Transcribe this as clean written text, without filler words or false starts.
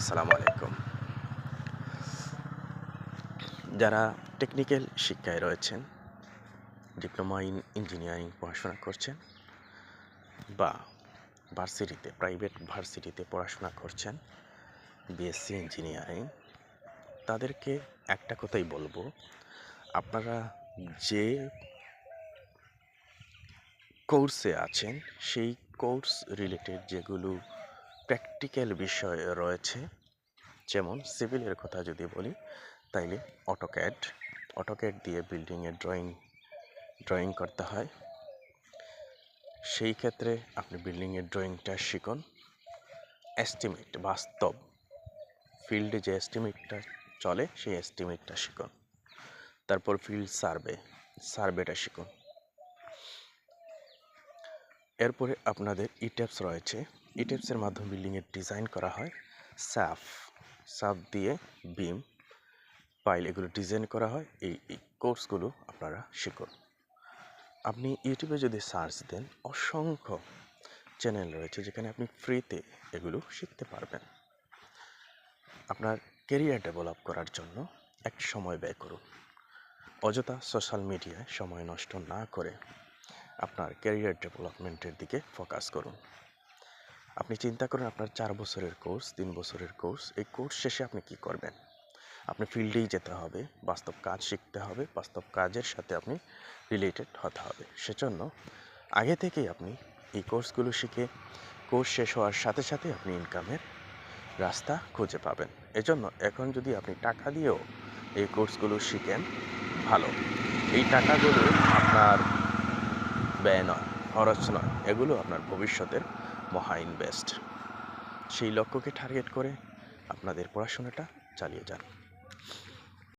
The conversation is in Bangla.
আসসালামু আলাইকুম। যারা টেকনিক্যাল শিক্ষায় রয়েছেন, ডিপ্লোমা ইন ইঞ্জিনিয়ারিং পড়াশোনা করছেন বা ভার্সিটিতে প্রাইভেট ভার্সিটিতে পড়াশোনা করছেন, বিএসসি ইঞ্জিনিয়ারিং, তাদেরকে একটা কথাই বলবো, আপনারা যে কোর্সে আছেন সেই কোর্স রিলেটেড যেগুলো প্র্যাকটিক্যাল বিষয় রয়েছে, যেমন সিভিলের কথা যদি বলি তাইলে অটোক্যাড দিয়ে বিল্ডিংয়ের ড্রয়িং করতে হয়। সেই ক্ষেত্রে আপনি বিল্ডিংয়ের ড্রয়িংটা শিখুন। এস্টিমেট, বাস্তব ফিল্ডে যে এস্টিমেটটা চলে সেই এস্টিমেটটা শিখুন। তারপর ফিল্ড সার্ভেটা শিখুন। এরপরে আপনাদের ইটেপস রয়েছে। ইটেপসের মাধ্যমে বিল্ডিংয়ের ডিজাইন করা হয়। সাফ দিয়ে বিম, পাইল এগুলো ডিজাইন করা হয়। এই কোর্সগুলো আপনারা শিখুন। আপনি ইউটিউবে যদি সার্চ দেন, অসংখ্য চ্যানেল রয়েছে যেখানে আপনি ফ্রিতে এগুলো শিখতে পারবেন। আপনার কেরিয়ার ডেভেলপ করার জন্য এক সময় ব্যয় করুন। অযথা সোশ্যাল মিডিয়ায় সময় নষ্ট না করে আপনার ক্যারিয়ার ডেভেলপমেন্টের দিকে ফোকাস করুন। আপনি চিন্তা করেন আপনার 4 বছরের কোর্স, 3 বছরের কোর্স, এই কোর্স শেষে আপনি কি করবেন? আপনি ফিল্ডেই যেতে হবে, বাস্তব কাজ শিখতে হবে, বাস্তব কাজের সাথে আপনি রিলেটেড হতে হবে। সেজন্য আগে থেকেই আপনি এই কোর্সগুলো শিখে কোর্স শেষ হওয়ার সাথে সাথে আপনি ইনকামের রাস্তা খুঁজে পাবেন। এজন্য এখন যদি আপনি টাকা দিয়েও এই কোর্সগুলো শিখেন, ভালো। এই টাকাগুলো আপনার ব্যয় নয়, খরচ নয়, এগুলো আপনার ভবিষ্যতের মহা ইনভেস্ট। সেই লক্ষ্যকে টার্গেট করে আপনাদের পড়াশোনাটা চালিয়ে যান।